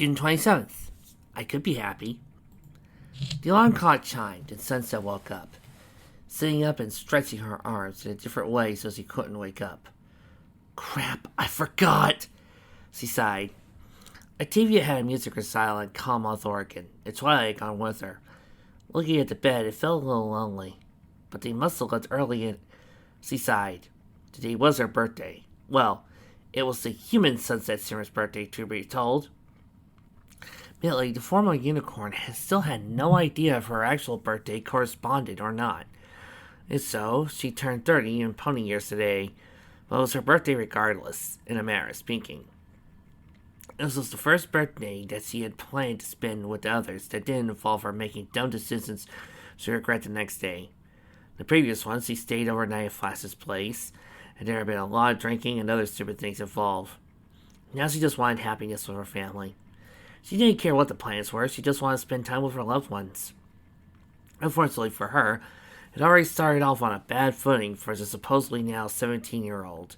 June 27th. I could be happy. The alarm clock chimed, and Sunset woke up, sitting up and stretching her arms in a different way so she couldn't wake up. Crap, I forgot! She sighed. A TV had a music recital in Commonwealth, Oregon, and Twilight had gone with her. Looking at the bed, it felt a little lonely, but they must have left early and... She sighed. Today was her birthday. Well, it was the human Sunset Simmer's birthday, to be told. Admittedly, the former unicorn still had no idea if her actual birthday corresponded or not. And so, she turned 30 in pony years today, but it was her birthday regardless, in a manner of speaking. This was the first birthday that she had planned to spend with others that didn't involve her making dumb decisions she regret the next day. The previous ones, she stayed overnight at Flash's place, and there had been a lot of drinking and other stupid things involved. Now she just wanted happiness with her family. She didn't care what the plans were, she just wanted to spend time with her loved ones. Unfortunately for her, it already started off on a bad footing for the supposedly now 17-year-old.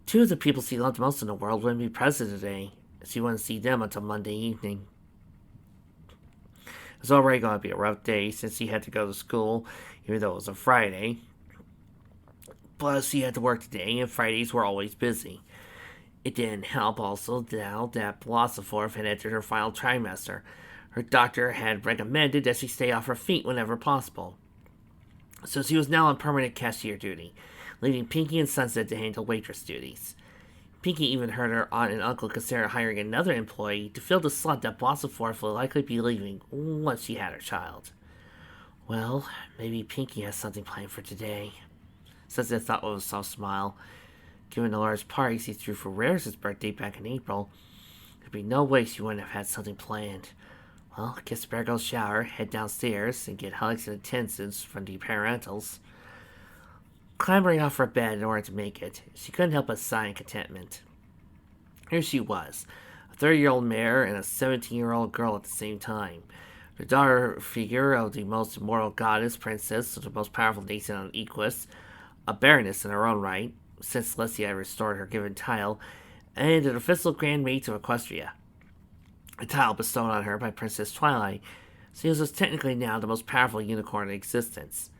Two of the people she loved most in the world wouldn't be present today. She wouldn't see them until Monday evening. It was already going to be a rough day since she had to go to school, even though it was a Friday. Plus, she had to work today, and Fridays were always busy. It didn't help also now that Blossoforth had entered her final trimester. Her doctor had recommended that she stay off her feet whenever possible. So she was now on permanent cashier duty, leaving Pinky and Sunset to handle waitress duties. Pinky even heard her aunt and uncle consider hiring another employee to fill the slot that Blossoforth would likely be leaving once she had her child. Well, maybe Pinky has something planned for today. Sunset thought with a soft smile. Given the large party she threw for Rares' birthday back in April, there'd be no way she wouldn't have had something planned. Well, get Spare Girl's shower, head downstairs, and get hugs and attentions from the parentals. Clambering off her bed in order to make it, she couldn't help but sigh in contentment. Here she was, a 30-year-old mare and a 17-year-old girl at the same time. The daughter figure of the most immortal goddess, princess of the most powerful nation on Equus, a baroness in her own right, since Celestia had restored her given title, and an official Grand Mate of Equestria, a title bestowed on her by Princess Twilight. She was technically now the most powerful unicorn in existence,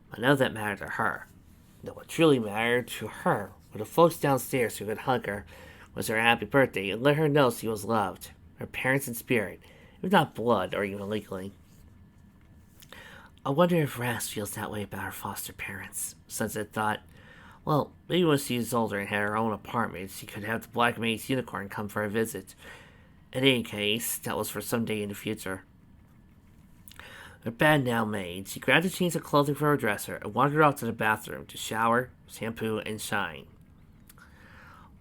but none of that mattered to her. No, what truly mattered to her were the folks downstairs who could hug her, was her happy birthday, and let her know she was loved, her parents in spirit, if not blood or even legally. I wonder if Ras feels that way about her foster parents, Sunset thought. Well, maybe when she was older and had her own apartment, she could have the Black Maid's unicorn come for a visit. In any case, that was for some day in the future. Her bed now made, she grabbed a change of clothing from her dresser and wandered off to the bathroom to shower, shampoo, and shine.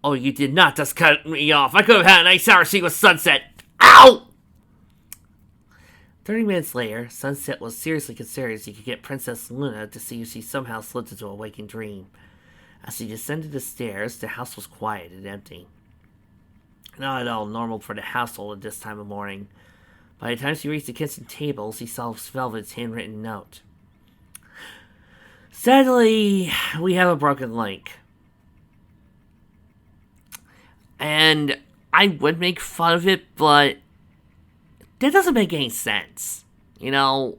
Oh, you did not just cut me off. I could have had a nice hour scene with Sunset. Ow! 30 minutes later, Sunset was seriously considering if she could get Princess Luna to see if she somehow slipped into a waking dream. As she descended the stairs, the house was quiet and empty. Not at all normal for the household at this time of morning. By the time she reached the kitchen table, she saw Velvet's handwritten note. Sadly, we have a broken link. And I would make fun of it, but that doesn't make any sense. You know?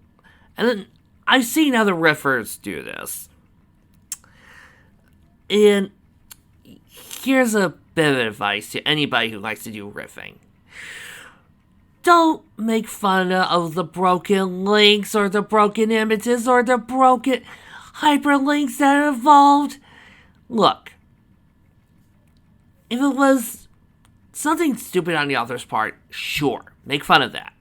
And then I've seen other riffers do this. And here's a bit of advice to anybody who likes to do riffing. Don't make fun of the broken links or the broken images or the broken hyperlinks that are involved. Look, if it was something stupid on the author's part, sure, make fun of that.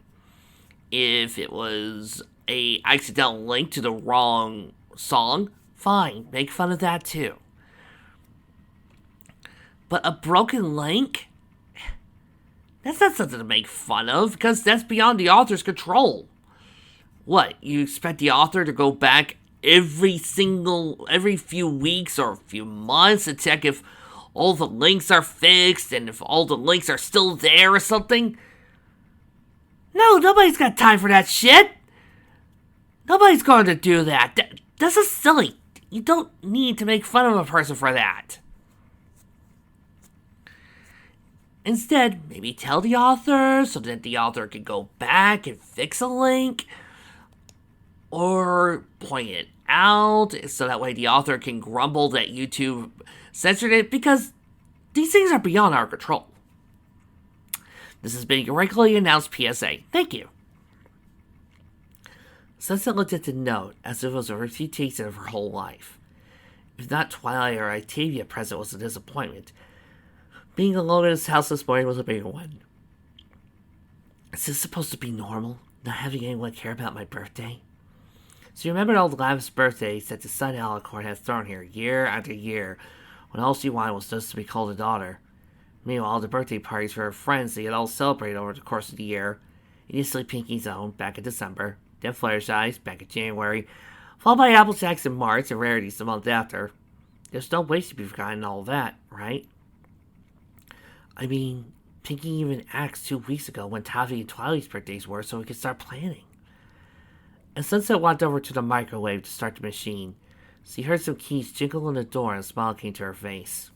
If it was a accidental link to the wrong song, fine, make fun of that too. But a broken link? That's not something to make fun of, because that's beyond the author's control. What, you expect the author to go back every few weeks or a few months to check if all the links are fixed and if all the links are still there or something? No, nobody's got time for that shit. Nobody's going to do that. That's just silly. You don't need to make fun of a person for that. Instead, maybe tell the author so that the author can go back and fix a link, or point it out so that way the author can grumble that YouTube censored it, because these things are beyond our control. This has been your regularly announced PSA. Thank you. Sunset looked at the note as if it was a refutation of her whole life. If not Twilight or Octavia present was a disappointment, being alone in his house this morning was a bigger one. Is this supposed to be normal, not having anyone care about my birthday? So you remembered all the lavish birthdays that the son Alicorn had thrown here year after year, when all she wanted was just to be called a daughter. Meanwhile, the birthday parties for her friends they had all celebrated over the course of the year. Initially Pinky's own, back in December, then Fluttershy's, back in January, followed by Applejack's in March and Rarity's the month after. There's no way to be forgotten in all that, right? I mean, Pinky even asked 2 weeks ago when Taffy and Twilight's birthdays were so we could start planning. And Sunset walked over to the microwave to start the machine. She heard some keys jingle on the door and a smile came to her face.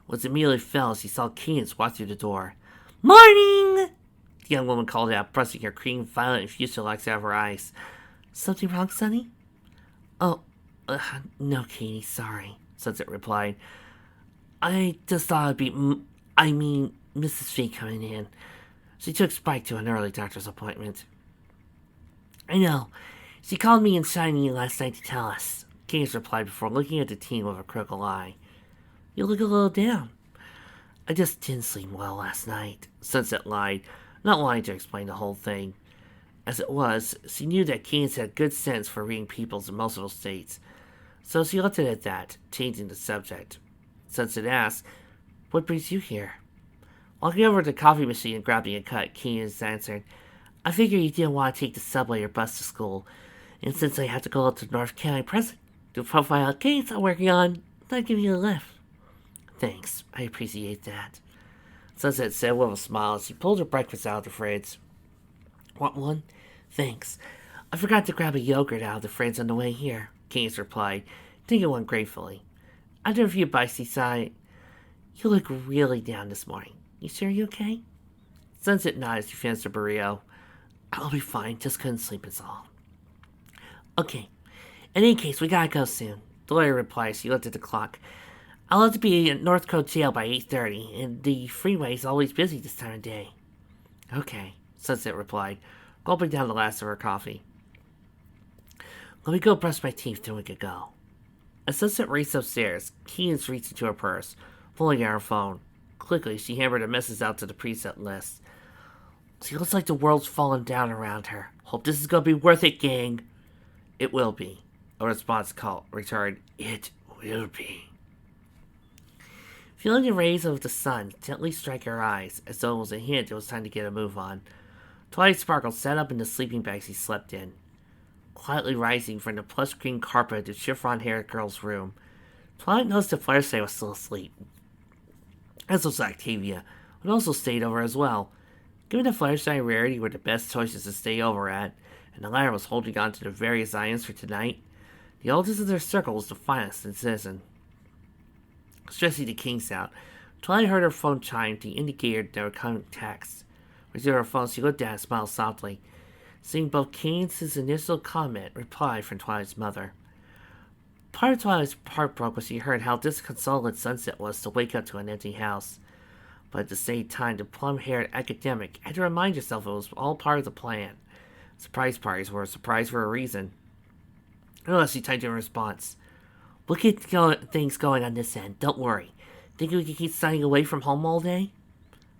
Woods immediately fell as he saw Cadance walk through the door. "Morning!" The young woman called out, pressing her cream violet infused locks out of her eyes. "Something wrong, Sonny?" "Oh, no, Katie, sorry," Sunset replied. "I just thought it'd be, Mrs. Fee coming in. She took Spike to an early doctor's appointment." "I know. She called me and Shiny last night to tell us," Cadance replied before looking at the teen with a critical eye. "You look a little down." "I just didn't sleep well last night," Sunset lied, not wanting to explain the whole thing. As it was, she knew that Cadance had good sense for reading people's emotional states, so she left it at that, changing the subject. Sunset asked, "What brings you here?" Walking over to the coffee machine and grabbing a cup, Cadance answered, "I figured you didn't want to take the subway or bus to school, and since I have to go up to North County Prison to a profile case I'm working on, I'd give you a lift." "Thanks, I appreciate that," Sunset said with a smile as she pulled her breakfast out of the fridge. "Want one?" "Thanks. I forgot to grab a yogurt out of the fridge on the way here," Cadance replied, taking one gratefully. After a few bites, he sighed. "You look really down this morning. You sure you're okay?" Sunset nodded as he finished her burrito. "I'll be fine, just couldn't sleep is all." "Okay. In any case, we gotta go soon," the lawyer replied as he looked at the clock. "I'll have to be at North Coast Jail by 8:30, and the freeway's always busy this time of day." "Okay," Sunset replied, gulping down the last of her coffee. "Let me go brush my teeth till we could go." As Sunset raced upstairs, Cadance reached into her purse, pulling out her phone. Quickly, she hammered a message out to the preset list. "She looks like the world's fallen down around her. Hope this is gonna be worth it, gang." "It will be," a response call returned. "It will be." Feeling the rays of the sun gently strike her eyes, as though it was a hint it was time to get a move on, Twilight Sparkle sat up in the sleeping bag she slept in. Quietly rising from the plush green carpet of the chiffon-haired girl's room, Twilight noticed that Fluttershy was still asleep. As was Octavia, who also stayed over as well. Given that Fluttershy and Rarity were the best choices to stay over at, and the latter was holding on to the various items for tonight, the oldest of their circle was the finest in citizen. Stressing the kinks out, Twilight heard her phone chime to indicate there were coming texts. Resuming her phone, she looked down and smiled softly, seeing both Cadance's initial comment reply from Twilight's mother. Part of Twilight's heart broke when she heard how disconsolate Sunset was to wake up to an empty house. But at the same time, the plum-haired academic had to remind herself it was all part of the plan. Surprise parties were a surprise for a reason. Unless she typed in response. "We'll get things going on this end, don't worry. Think we can keep staying away from home all day?"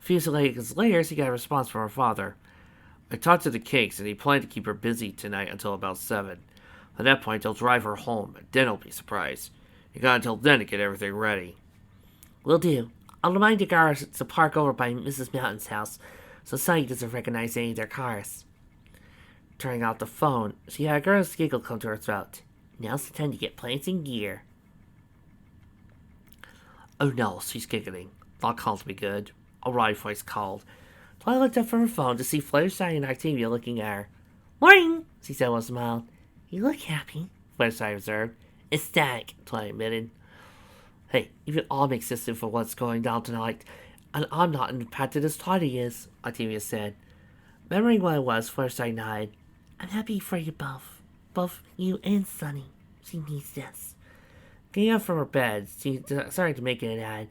A few seconds later, she got a response from her father. "I talked to the Cakes, and he planned to keep her busy tonight until about 7. At that point, they'll drive her home, and then he'll be surprised. You got until then to get everything ready." "Will do. I'll remind the guards to park over by Mrs. Mountain's house, so Sunny doesn't recognize any of their cars." Turning off the phone, she had a girl's giggle come to her throat. Now's the time to get plans in gear. "Oh no," she's giggling. "That can't be good." A wry voice called. Twilight looked up from her phone to see Fluttershy and Octavia looking at her. "Morning," she said with a smile. "You look happy," Fluttershy observed. "Ecstatic," Twilight admitted. Hey, even all makes sense for what's going down tonight, and I'm not impacted as Toddy is, Octavia said. Remembering what it was, first I nodded. I'm happy for you both. Both you and Sunny. She needs this. Getting up from her bed, she started to make it and add,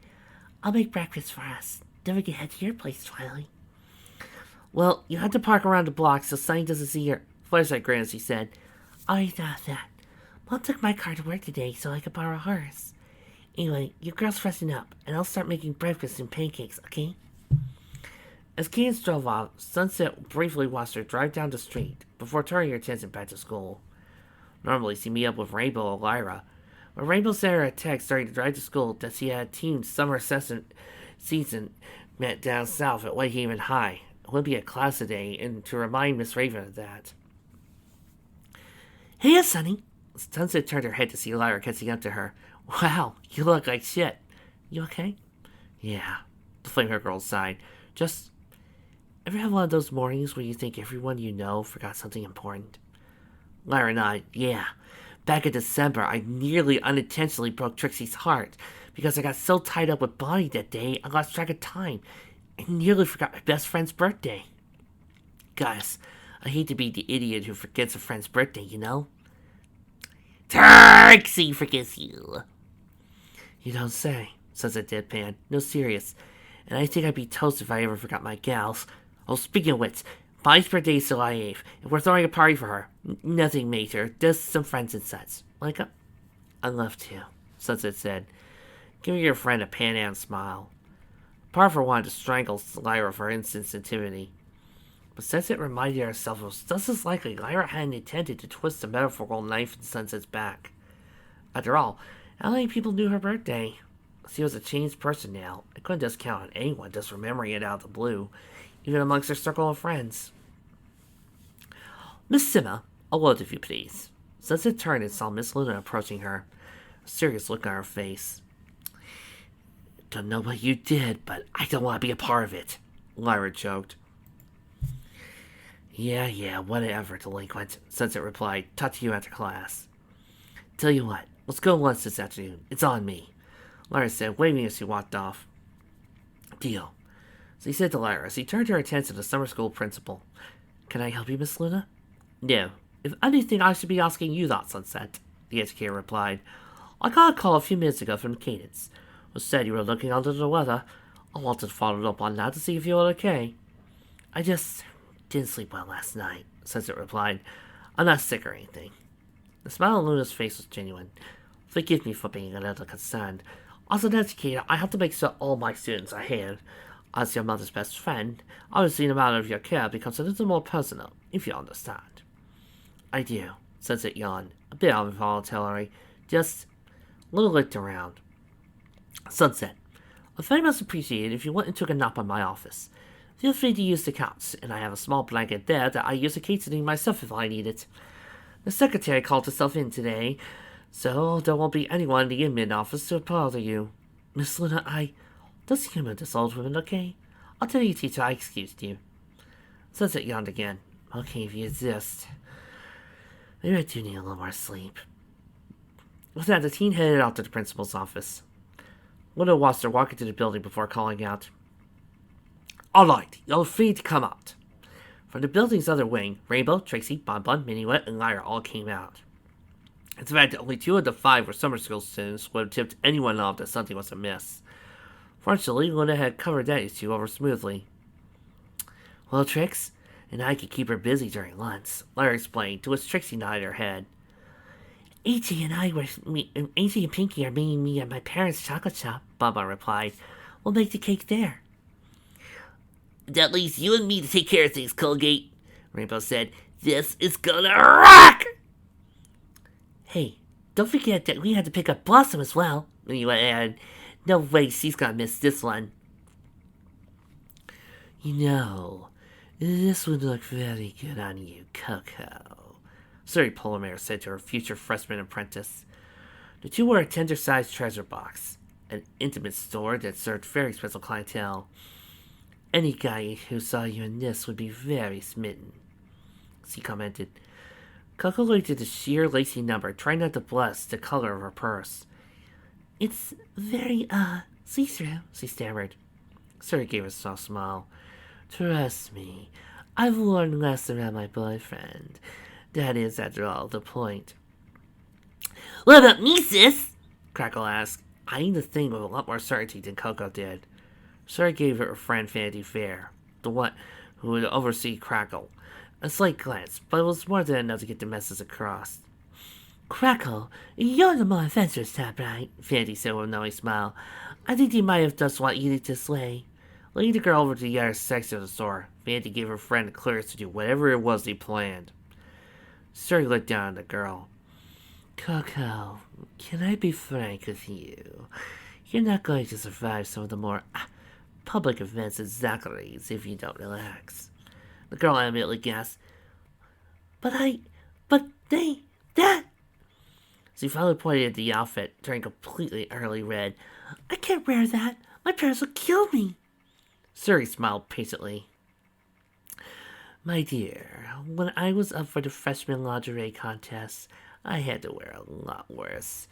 I'll make breakfast for us. Then we can head to your place, Twilight. Well, you have to park around the block so Sunny doesn't see your... Flashlight grinned as he said, already thought of that. Mom took my car to work today so I could borrow hers. Anyway, you girls freshen up, and I'll start making breakfast and pancakes, okay? As Cadence drove off, Sunset briefly watched her drive down the street before turning her attention back to school. Normally, she'd meet up with Rainbow or Lyra, but Rainbow sent her a text starting to drive to school that she had a team summer season met down south at Whitehaven High. It would be a class today, and to remind Miss Raven of that. Hey, Sunny! Sunset turned her head to see Lyra catching up to her. Wow, you look like shit. You okay? Yeah, the flame-haired girl sighed. Just, ever have one of those mornings where you think everyone you know forgot something important? Lyra nodded. Yeah. Back in December, I nearly unintentionally broke Trixie's heart because I got so tied up with Bonnie that day I lost track of time. I nearly forgot my best friend's birthday. Guys, I hate to be the idiot who forgets a friend's birthday, you know? Trixie forgets you. You don't say, says a deadpan. No, serious. And I think I'd be toast if I ever forgot my gals. Oh, speaking of which, Bonnie's birthday is July 8th, and we're throwing a party for her. Nothing major, just some friends and such. Like, I'd love to, Sunset said, giving your friend a Pan Am smile. Parker wanted to strangle Lyra for insensitivity. But Sunset reminded herself it was just as likely Lyra hadn't intended to twist the metaphorical knife in Sunset's back. After all, how many people knew her birthday? She was a changed person now. I couldn't just count on anyone just remembering it out of the blue, even amongst her circle of friends. Miss Simma, a word if you please. Sunset turned and saw Miss Luna approaching her, a serious look on her face. Don't know what you did, but I don't want to be a part of it, Lyra joked. Yeah, whatever, delinquent, Sunset replied. Talk to you after class. Tell you what, let's go lunch this afternoon. It's on me, Lyra said, waving as she walked off. Deal. So he said to Lyra as he turned her attention to the summer school principal. Can I help you, Miss Luna? No. If anything, I should be asking you that, Sunset, the educator replied. I got a call a few minutes ago from Cadence, who said you were looking under the weather. I wanted to follow up on that to see if you were okay. I just didn't sleep well last night, Sunset replied. I'm not sick or anything. The smile on Luna's face was genuine. Forgive me for being a little concerned. As an educator, I have to make sure all my students are here. As your mother's best friend, obviously the matter of your care becomes a little more personal, if you understand. I do, Sunset yawned, a bit involuntarily, just a little looked around. Sunset, I'd very much appreciate it if you went and took a nap in my office. Feel free to use the couch, and I have a small blanket there that I use occasionally myself if I need it. The secretary called herself in today, so there won't be anyone in the admin office to bother you. Miss Luna, Just humor this old woman, okay? I'll tell you, teacher, I excused you. Sunset yawned again. Okay, if you insist. Maybe I do need a little more sleep. With that, the teen headed out to the principal's office. Luna watched her walk into the building before calling out, All right, you're free to come out. From the building's other wing, Rainbow, Trixie, Bonbon, Minuet, and Lyra all came out. In fact, only 2 of the 5 were summer school students would have tipped anyone off that something was amiss. Fortunately, Luna had covered that issue over smoothly. Well, Trix, and I could keep her busy during lunch, Lyra explained, to which Trixie nodded her head. AJ and Pinky are meeting me at my parents' chocolate shop, Bonbon replied. We'll make the cake there. That leaves you and me to take care of things, Colgate, Rainbow said. This is gonna rock! Hey, don't forget that we had to pick up Blossom as well, Minuet added. No way she's gonna miss this one. You know, this would look very good on you, Coco, Suri Polymer said to her future freshman apprentice. The two were a tender-sized treasure box, an intimate store that served very special clientele. Any guy who saw you in this would be very smitten, she commented. Coco looked at the sheer lacy number, trying not to bless the color of her purse. It's very, see-through, she stammered. Suri gave a soft smile. Trust me, I've worn less around my boyfriend. That is, after all, the point. What about me, sis? Crackle asked, eyeing the thing with a lot more certainty than Coco did. Suri gave her friend Vanity Fair, the one who would oversee Crackle, a slight glance, but it was more than enough to get the message across. Crackle, you're the more adventurous type, right? Vanity said with a knowing smile. I think they might have just want you to this way. Leading the girl over to the other section of the store, Vanity gave her friend the clearance to do whatever it was they planned. Suri looked down at the girl. Coco, can I be frank with you? You're not going to survive some of the more public events at Zachary's if you don't relax. The girl immediately gasped. But that... She finally pointed at the outfit, turning completely early red. I can't wear that. My parents will kill me. Suri smiled patiently. My dear, when I was up for the freshman lingerie contest, I had to wear a lot worse.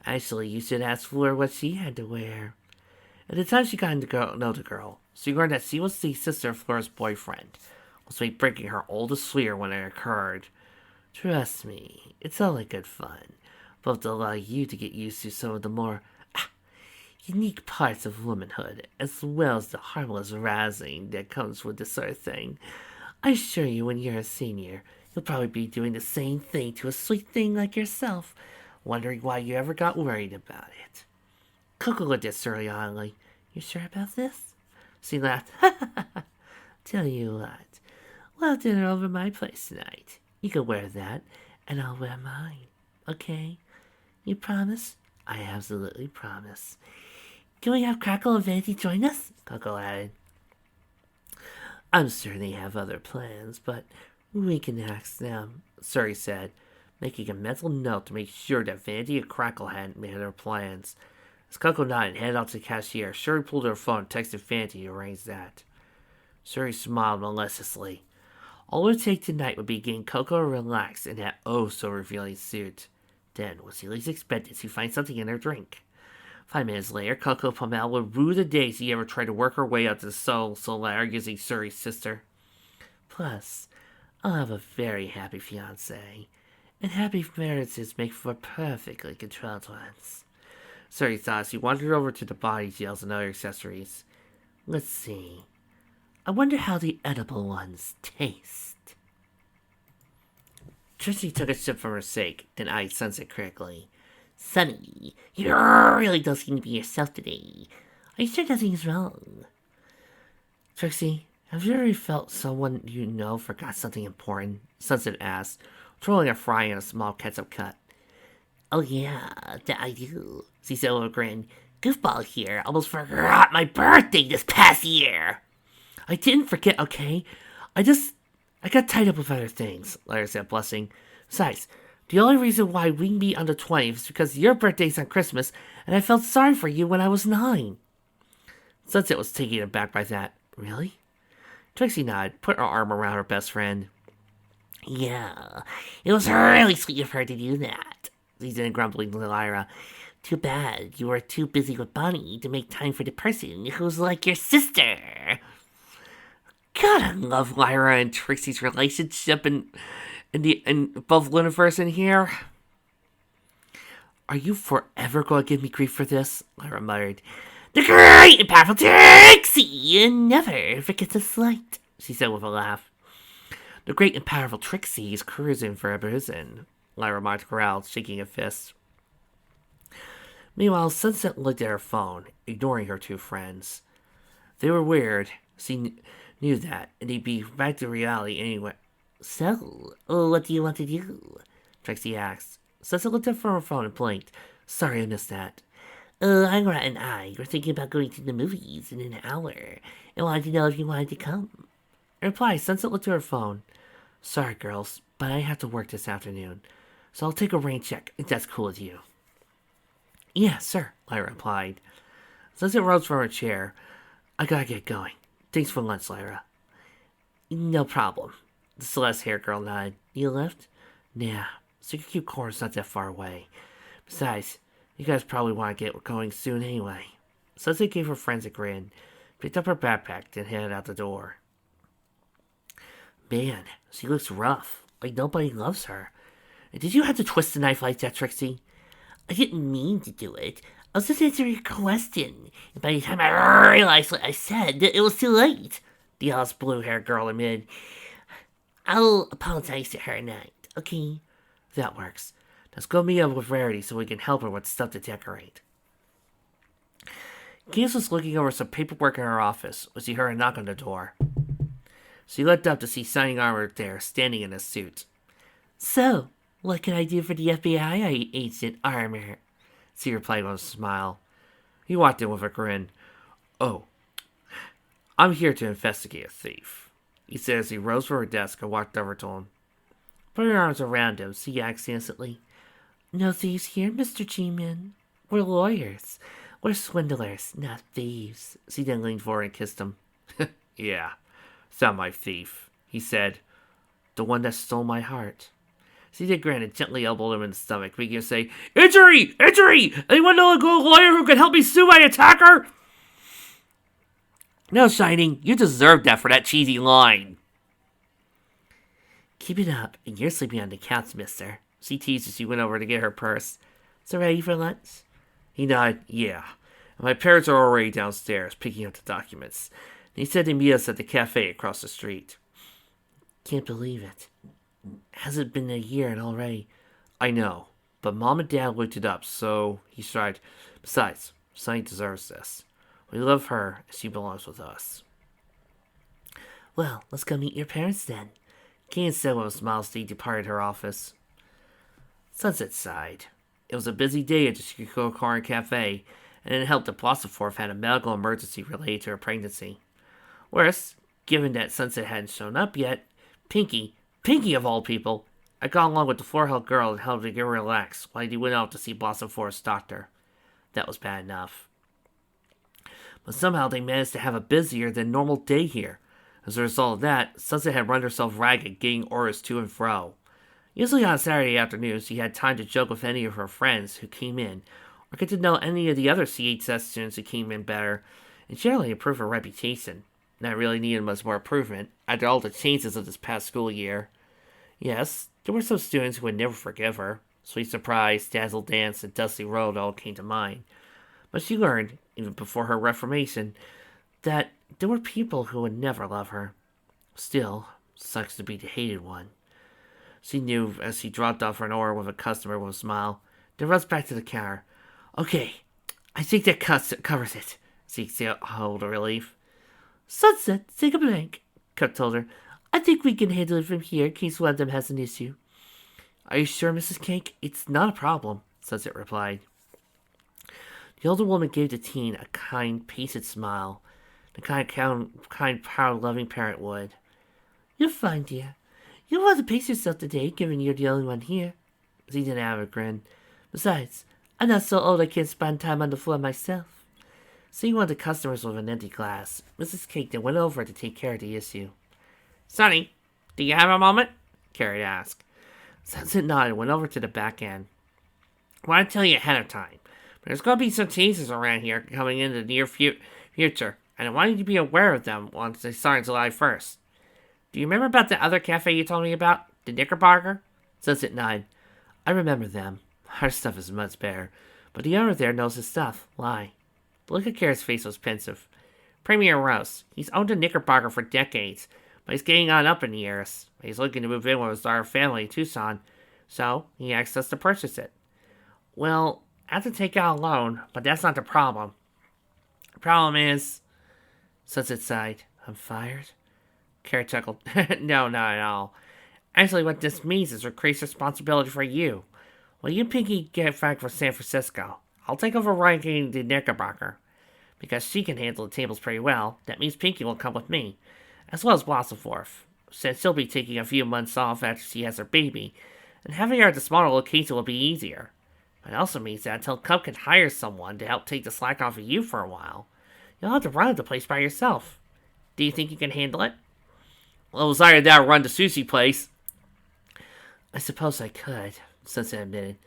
Actually, you should ask Fleur what she had to wear. At the time she got to know the girl, she learned that she was the sister of Fleur's boyfriend, was breaking her oldest fear when it occurred. Trust me, it's only good fun, both to allow you to get used to some of the more unique parts of womanhood, as well as the harmless razzing that comes with this sort of thing. I assure you, when you're a senior, you'll probably be doing the same thing to a sweet thing like yourself, wondering why you ever got worried about it. Coco looked at Suri oddly. You sure about this? She laughed. Tell you what, we'll have dinner over my place tonight. You can wear that, and I'll wear mine. Okay? You promise? I absolutely promise. Can we have Crackle and Vanity join us? Coco added. I'm sure they have other plans, but we can ask them, Suri said, making a mental note to make sure that Vanity and Crackle hadn't made their plans. As Coco nodded and headed out to the cashier, Suri pulled her phone and texted Vanity to arrange that. Suri smiled maliciously. All it would take tonight would be getting Coco relaxed in that oh-so-revealing suit. Then, when she least expected, she'd find something in her drink. 5 minutes later, Coco Pommel would rue the day she ever tried to work her way up to the soul ladder using Suri's sister. Plus, I'll have a very happy fiancé, and happy marriages make for perfectly controlled ones. Suri thought as he wandered over to the body gels and other accessories. Let's see. I wonder how the edible ones taste. Trixie took a sip from her sake, then eyed Sunset critically. Sunny, you really don't seem to be yourself today. Are you sure nothing's wrong? Trixie, have you ever felt someone you know forgot something important? Sunset asked, twirling a fry in a small ketchup cut. Oh yeah, that I do, she said with a grin. Goofball here almost forgot my birthday this past year. I didn't forget, okay? I got tied up with other things, Lyra said, blushing. Besides, the only reason why we meet on the 20th is because your birthday's on Christmas, and I felt sorry for you when I was 9. Sunset was taken aback by that. Really? Trixie nodded, put her arm around her best friend. Yeah, it was really sweet of her to do that, she said, grumbling to Lyra. Too bad you were too busy with Bonnie to make time for the person who's like your sister. God, I love Lyra and Trixie's relationship in both universe in here. Are you forever going to give me grief for this? Lyra muttered. The great and powerful Trixie never forgets a slight, she said with a laugh. The great and powerful Trixie is cruising for a boozin', Lyra mocked growled, shaking a fist. Meanwhile, Sunset looked at her phone, ignoring her two friends. They were weird. She knew that, and they'd be back to reality anyway. So, what do you want to do? Trixie asked. Sunset looked up from her phone and blinked. Sorry I missed that. Ira and I were thinking about going to the movies in an hour, and wanted to know if you wanted to come. In reply, Sunset looked at her phone. Sorry, girls, but I have to work this afternoon, so I'll take a rain check if that's cool with you. Yeah, sir, Lyra replied. Sunset rose from her chair. I gotta get going. Thanks for lunch, Lyra. No problem. The Celeste-haired girl nodded. You left? Nah, Secret Cube Corner's not that far away. Besides, You guys probably want to get going soon anyway. Sunset gave her friends a grin, picked up her backpack, and headed out the door. Man, she looks rough. Like nobody loves her. Did you have to twist the knife like that, Trixie? I didn't mean to do it. I was just answering your question. And by the time I realized what I said, it was too late. The Alice blue-haired girl admitted. I'll apologize to her tonight, okay? That works. Let's go meet up with Rarity so we can help her with stuff to decorate. Candace was looking over some paperwork in her office when she heard a knock on the door. She looked up to see Sonny Armour there, standing in a suit. So, what can I do for the FBI, Agent Armour? She replied with a smile. He walked in with a grin. Oh, I'm here to investigate a thief, he said as he rose from her desk and walked over to him. Put her arms around him, she asked innocently. No thieves here, Mr. G-Man. We're lawyers. We're swindlers, not thieves. She then leaned forward and kissed him. Yeah, it's not my thief, he said. The one that stole my heart. She did grin and gently elbowed him in the stomach, making him say, Injury! Injury! Anyone know a good lawyer who can help me sue my attacker? No, Shining, you deserved that for that cheesy line. Keep it up, and you're sleeping on the couch, mister. She teased as she went over to get her purse. So ready for lunch? He nodded, yeah. And my parents are already downstairs, picking up the documents. And he said to meet us at the cafe across the street. Can't believe it. Has it been a year and already? I know, but Mom and Dad looked it up, so he sighed. Besides, Sunny deserves this. We love her, and she belongs with us. Well, let's go meet your parents then. Candace said with a smile as they departed her office. Sunset sighed. It was a busy day at the Chicago Car and Cafe, and it helped that Blossoforth had a medical emergency related to her pregnancy. Worse, given that Sunset hadn't shown up yet, Pinky of all people, had gone along with the floor-held girl and helped her get relaxed while he went out to see Blossoforth's doctor. That was bad enough. But somehow they managed to have a busier than normal day here. As a result of that, Sunset had run herself ragged getting orders to and fro. Usually on Saturday afternoons, she had time to joke with any of her friends who came in, or get to know any of the other CHS students who came in better, and generally improve her reputation. That really needed much more improvement after all the changes of this past school year. Yes, there were some students who would never forgive her. Sweet Surprise, Dazzle Dance, and Dusty Road all came to mind. But she learned, even before her reformation, that there were people who would never love her. Still, sucks to be the hated one. She knew as she dropped off an order with a customer with a smile, then rushed back to the counter. Okay, I think that covers it, she exhaled a relief. Sunset, take a blank, Cup told her. I think we can handle it from here in case one of them has an issue. Are you sure, Mrs. Cake? It's not a problem, Sunset replied. The older woman gave the teen a kind, patient smile, the kind, proud, loving parent would. You're fine, dear. You don't have to pace yourself today, given you're the only one here. She didn't have a grin. Besides, I'm not so old I can't spend time on the floor myself. Seeing one of the customers with an empty glass, Mrs. Cake then went over to take care of the issue. Sonny, do you have a moment? Carrot asked. Sunset nodded and went over to the back end. I want to tell you ahead of time, but there's going to be some changes around here coming in the near future, and I want you to be aware of them once they start July 1st. Do you remember about the other cafe you told me about? The Knickerbocker? Sunset nodded. I remember them. Our stuff is much better, but the owner there knows his stuff. Why? The look at Carrot's face was pensive. Premier Rose. He's owned a Knickerbocker for decades, but he's getting on up in the years. He's looking to move in with his daughter family in Tucson, so he asked us to purchase it. Well, I have to take out a loan, but that's not the problem. The problem is... Sunset sighed. I'm fired? Carrot chuckled. No, not at all. Actually, what this means is increased responsibility for you. When you and Pinky get back from San Francisco, I'll take over running the Knickerbocker. Because she can handle the tables pretty well, that means Pinky will come with me, as well as Blossoforth, since she'll be taking a few months off after she has her baby, and having her at the smaller location will be easier. It also means that until Cub can hire someone to help take the slack off of you for a while, you'll have to run the place by yourself. Do you think you can handle it? Well, it was either that or run the sushi place. I suppose I could, Sunset admitted.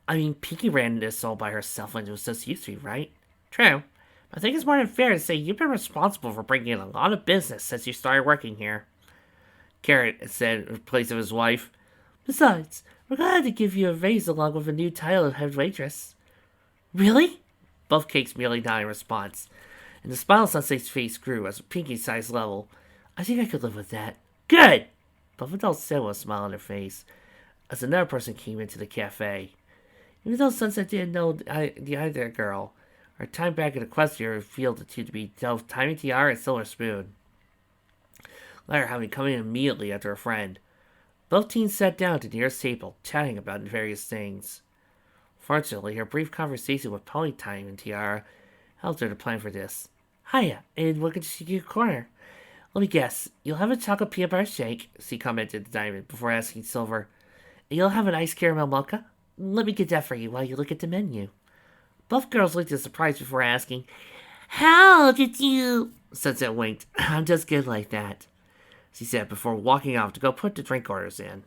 I mean, Pinky ran this all by herself when it was just you three, right? True. I think it's more than fair to say you've been responsible for bringing in a lot of business since you started working here. Carrot said in place of his wife. Besides, we're glad to give you a raise along with a new title of head waitress. Really? Both cakes merely nodded in response, and the smile on Sensei's face grew as a Pinky-sized level. I think I could live with that. Good! Both adults said with a smile on their face, as another person came into the cafe. Even though Sunset didn't know the either girl, our time back at Equestria revealed the two to be both Timing Tiara and Silver Spoon. Later having come in immediately after a friend. Both teens sat down at the nearest table, chatting about various things. Fortunately, her brief conversation with Ponytime and Tiara helped her to plan for this. Hiya, and welcome to your corner. Let me guess, you'll have a chocolate peanut butter shake, she commented to Diamond before asking Silver. And you'll have an iced caramel mocha? Let me get that for you while you look at the menu. Both girls looked in surprise before asking, How did you... Sunset winked. I'm just good like that, she said before walking off to go put the drink orders in.